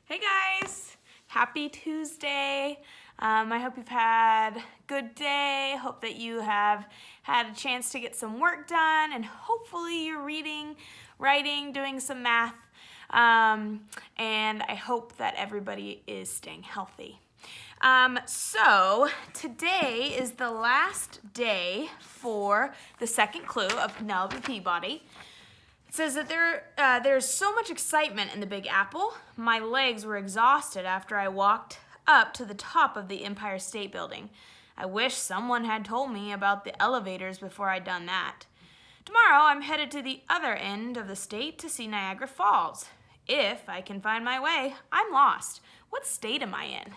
Hey guys, happy Tuesday. I hope you've had a good day. Hope that you have had a chance to get some work done, and hopefully you're reading, writing, doing some math. And I hope that everybody is staying healthy. So today is the last day for the second clue of Penelope Peabody. It says that there's so much excitement in the Big Apple. My legs were exhausted after I walked up to the top of the Empire State Building. I wish someone had told me about the elevators before I'd done that. Tomorrow I'm headed to the other end of the state to see Niagara Falls. If I can find my way, I'm lost. What state am I in?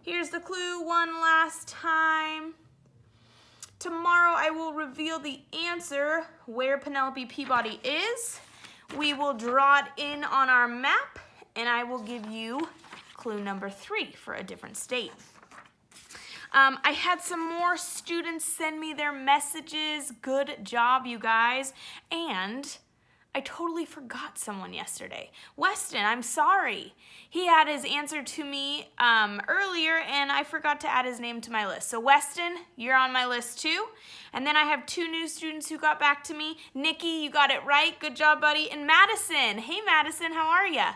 Here's the clue one last time. Tomorrow I will reveal the answer where Penelope Peabody is. We will draw it in on our map, and I will give you clue number 3 for a different state. I had some more students send me their messages. Good job, you guys. And I totally forgot someone yesterday. Weston, I'm sorry. He had his answer to me earlier, and I forgot to add his name to my list. So Weston, you're on my list too. And then I have 2 new students who got back to me. Nikki, you got it right. Good job, buddy. And Madison. Hey, Madison, how are ya?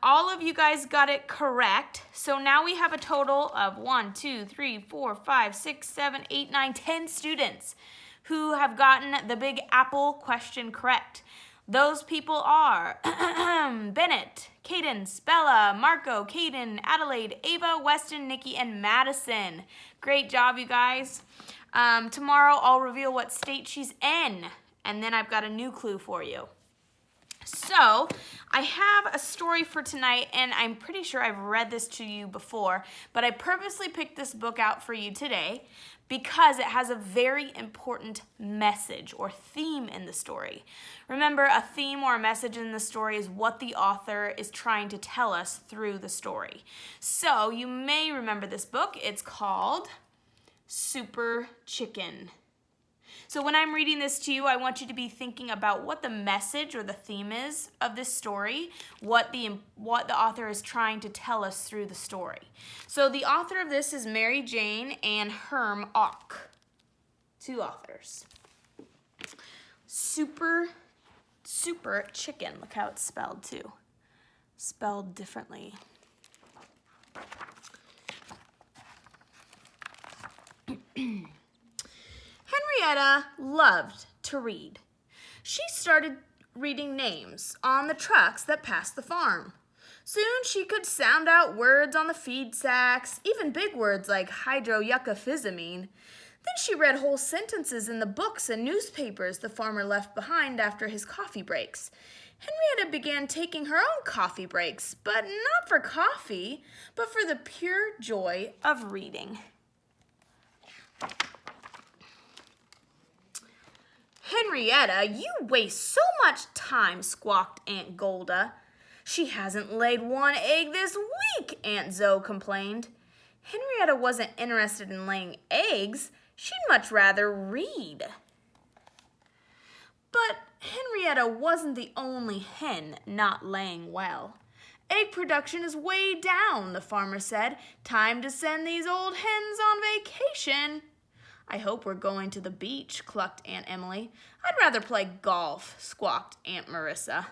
All of you guys got it correct. So now we have a total of 1, 2, 3, 4, 5, 6, 7, 8, 9, 10 students who have gotten the Big Apple question correct. Those people are Bennett, Cadence, Bella, Marco, Caden, Adelaide, Ava, Weston, Nikki, and Madison. Great job, you guys. Tomorrow I'll reveal what state she's in, and then I've got a new clue for you. So, I have a story for tonight, and I'm pretty sure I've read this to you before, but I purposely picked this book out for you today because it has a very important message or theme in the story. Remember, a theme or a message in the story is what the author is trying to tell us through the story. So, you may remember this book. It's called Super Chicken. So when I'm reading this to you, I want you to be thinking about what the message or the theme is of this story, what the author is trying to tell us through the story. So the author of this is Mary Jane and Herm Auch, 2 authors. Super Chicken. Look how it's spelled too. Spelled differently. Henrietta loved to read. She started reading names on the trucks that passed the farm. Soon she could sound out words on the feed sacks, even big words like hydroyucophysamine. Then she read whole sentences in the books and newspapers the farmer left behind after his coffee breaks. Henrietta began taking her own coffee breaks, but not for coffee, but for the pure joy of reading. Henrietta, you waste so much time, squawked Aunt Golda. She hasn't laid 1 egg this week, Aunt Zoe complained. Henrietta wasn't interested in laying eggs. She'd much rather read. But Henrietta wasn't the only hen not laying well. Egg production is way down, the farmer said. Time to send these old hens on vacation. I hope we're going to the beach, clucked Aunt Emily. I'd rather play golf, squawked Aunt Marissa.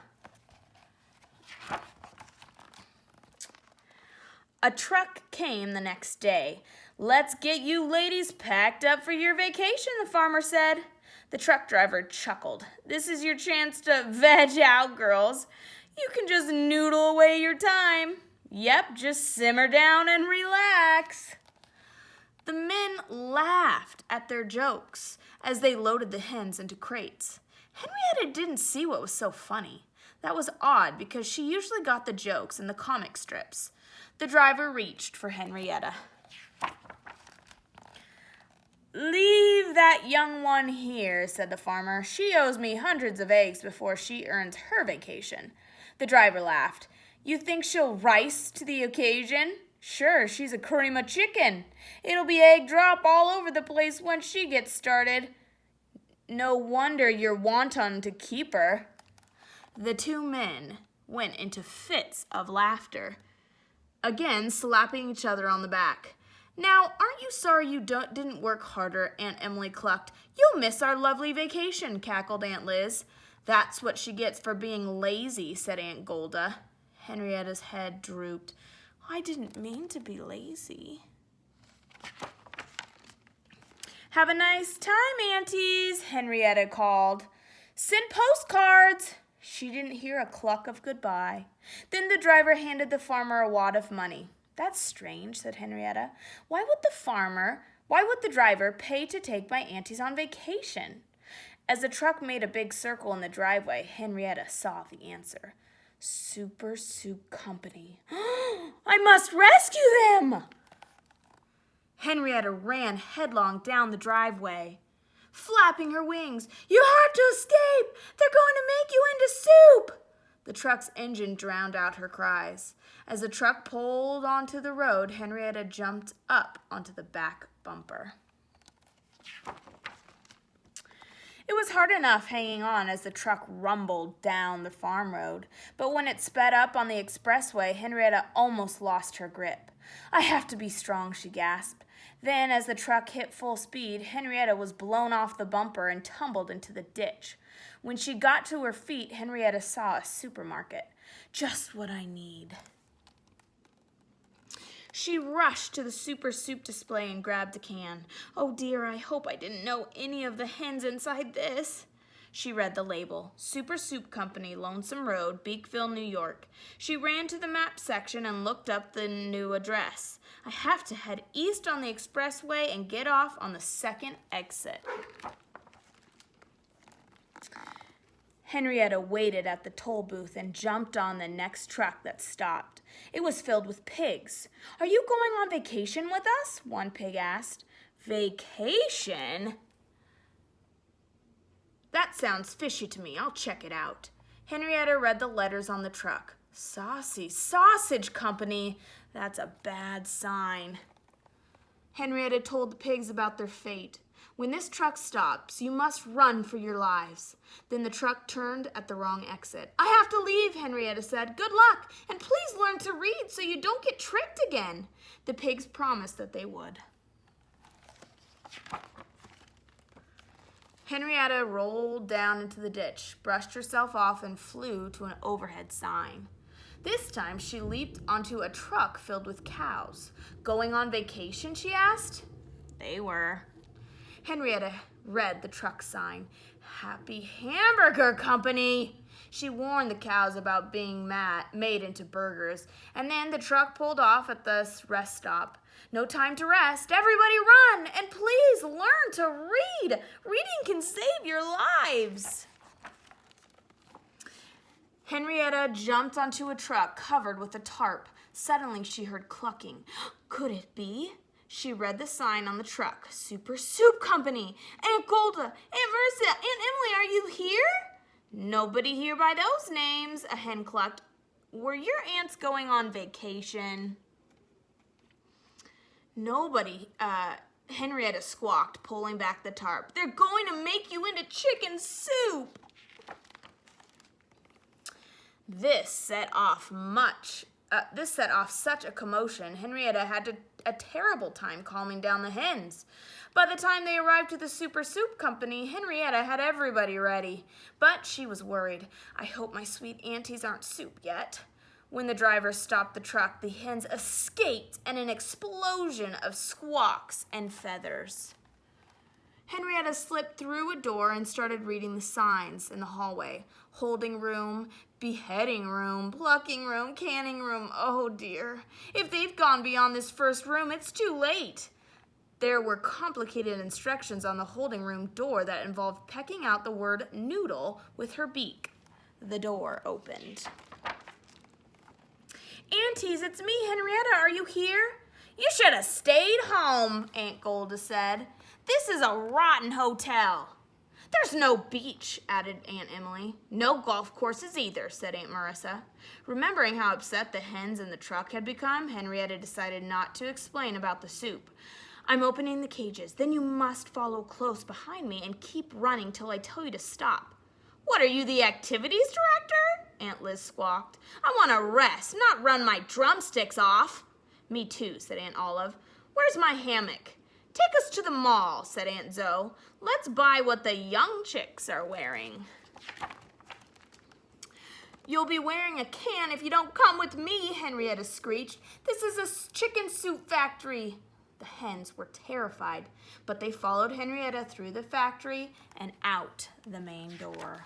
A truck came the next day. Let's get you ladies packed up for your vacation, the farmer said. The truck driver chuckled. This is your chance to veg out, girls. You can just noodle away your time. Yep, just simmer down and relax. The men laughed at their jokes as they loaded the hens into crates. Henrietta didn't see what was so funny. That was odd because she usually got the jokes in the comic strips. The driver reached for Henrietta. Leave that young one here, said the farmer. She owes me hundreds of eggs before she earns her vacation. The driver laughed. You think she'll rise to the occasion? Sure, she's a Kurima chicken. It'll be egg drop all over the place when she gets started. No wonder you're wanton to keep her. The 2 men went into fits of laughter, again slapping each other on the back. "Now, aren't you sorry you didn't work harder?" Aunt Emily clucked. "You'll miss our lovely vacation," cackled Aunt Liz. "That's what she gets for being lazy," said Aunt Golda. Henrietta's head drooped. "I didn't mean to be lazy." "Have a nice time, Aunties," Henrietta called. "Send postcards." She didn't hear a cluck of goodbye. Then the driver handed the farmer a wad of money. "That's strange," said Henrietta. Why would the driver pay to take my aunties on vacation?" As the truck made a big circle in the driveway, Henrietta saw the answer. Super Soup Company. "I must rescue them!" Henrietta ran headlong down the driveway, flapping her wings. "You have to escape! They're going to make you into soup!" The truck's engine drowned out her cries. As the truck pulled onto the road, Henrietta jumped up onto the back bumper. It was hard enough hanging on as the truck rumbled down the farm road, but when it sped up on the expressway, Henrietta almost lost her grip. "I have to be strong," she gasped. Then, as the truck hit full speed, Henrietta was blown off the bumper and tumbled into the ditch. When she got to her feet, Henrietta saw a supermarket. "Just what I need." She rushed to the Super Soup display and grabbed a can. "Oh dear, I hope I didn't know any of the hens inside this." She read the label, Super Soup Company, Lonesome Road, Beekville, New York. She ran to the map section and looked up the new address. "I have to head east on the expressway and get off on the second exit." Henrietta waited at the toll booth and jumped on the next truck that stopped. It was filled with pigs. "Are you going on vacation with us?" one pig asked. "Vacation? That sounds fishy to me. I'll check it out." Henrietta read the letters on the truck. Saucy Sausage Company. That's a bad sign. Henrietta told the pigs about their fate. "When this truck stops, you must run for your lives." Then the truck turned at the wrong exit. "I have to leave," Henrietta said. "Good luck, and please learn to read so you don't get tricked again." The pigs promised that they would. Henrietta rolled down into the ditch, brushed herself off, and flew to an overhead sign. This time she leaped onto a truck filled with cows. "Going on vacation?" she asked. They were. Henrietta read the truck sign. "Happy Hamburger Company." She warned the cows about being made into burgers, and then the truck pulled off at the rest stop. "No time to rest. Everybody run, and please learn to read. Reading can save your lives." Henrietta jumped onto a truck covered with a tarp. Suddenly she heard clucking. Could it be? She read the sign on the truck. Super Soup Company. "Aunt Golda, Aunt Marissa, Aunt Emily, are you here?" "Nobody here by those names," a hen clucked. "Were your aunts going on vacation?" "Nobody," Henrietta squawked, pulling back the tarp. "They're going to make you into chicken soup." This set off such a commotion, Henrietta had a terrible time calming down the hens. By the time they arrived at the Super Soup Company, Henrietta had everybody ready. But she was worried. "I hope my sweet aunties aren't soup yet." When the driver stopped the truck, the hens escaped in an explosion of squawks and feathers. Henrietta slipped through a door and started reading the signs in the hallway. Holding room, beheading room, plucking room, canning room. Oh dear. If they've gone beyond this first room, it's too late. There were complicated instructions on the holding room door that involved pecking out the word noodle with her beak. The door opened. "Aunties, it's me, Henrietta. Are you here?" "You should have stayed home," Aunt Golda said. "This is a rotten hotel." "There's no beach," added Aunt Emily. "No golf courses either," said Aunt Marissa. Remembering how upset the hens in the truck had become, Henrietta decided not to explain about the soup. "I'm opening the cages. Then you must follow close behind me and keep running till I tell you to stop." "What, are you the activities director?" Aunt Liz squawked. "I want to rest, not run my drumsticks off." "Me too," said Aunt Olive. "Where's my hammock?" "Take us to the mall," said Aunt Zoe. "Let's buy what the young chicks are wearing." "You'll be wearing a can if you don't come with me," Henrietta screeched. "This is a chicken soup factory." The hens were terrified, but they followed Henrietta through the factory and out the main door.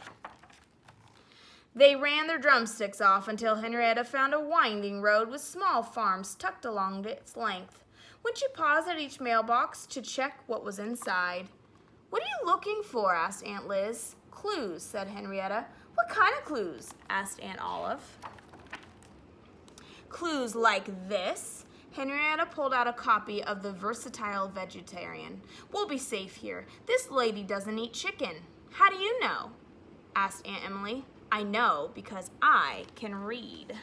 They ran their drumsticks off until Henrietta found a winding road with small farms tucked along its length. When she paused at each mailbox to check what was inside. "What are you looking for?" asked Aunt Liz. "Clues," said Henrietta. "What kind of clues?" asked Aunt Olive. "Clues like this." Henrietta pulled out a copy of The Versatile Vegetarian. "We'll be safe here. This lady doesn't eat chicken." "How do you know?" asked Aunt Emily. "I know because I can read."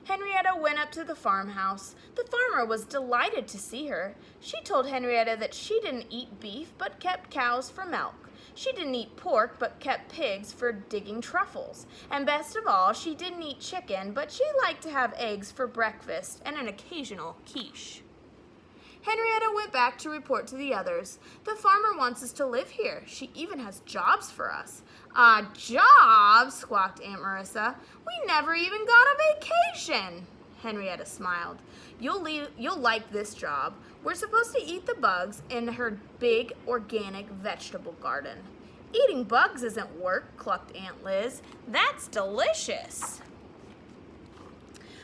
Henrietta went up to the farmhouse. The farmer was delighted to see her. She told Henrietta that she didn't eat beef but kept cows for milk. She didn't eat pork but kept pigs for digging truffles. And best of all, she didn't eat chicken, but she liked to have eggs for breakfast and an occasional quiche. Henrietta went back to report to the others. "The farmer wants us to live here. She even has jobs for us." "Jobs?" squawked Aunt Marissa. "We never even got a vacation." Henrietta smiled. You'll like this job. We're supposed to eat the bugs in her big organic vegetable garden." "Eating bugs isn't work," clucked Aunt Liz. "That's delicious."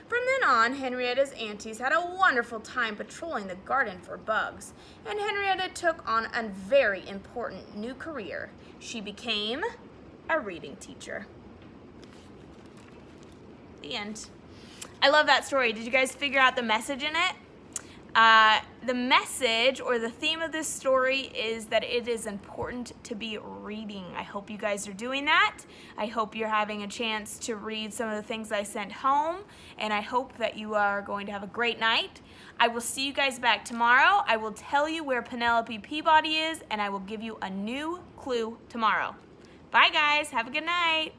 From then on, Henrietta's aunties had a wonderful time patrolling the garden for bugs, and Henrietta took on a very important new career. She became a reading teacher. The end. I love that story. Did you guys figure out the message in it? The message or the theme of this story is that it is important to be reading. I hope you guys are doing that. I hope you're having a chance to read some of the things I sent home, and I hope that you are going to have a great night. I will see you guys back tomorrow. I will tell you where Penelope Peabody is, and I will give you a new clue tomorrow. Bye, guys. Have a good night.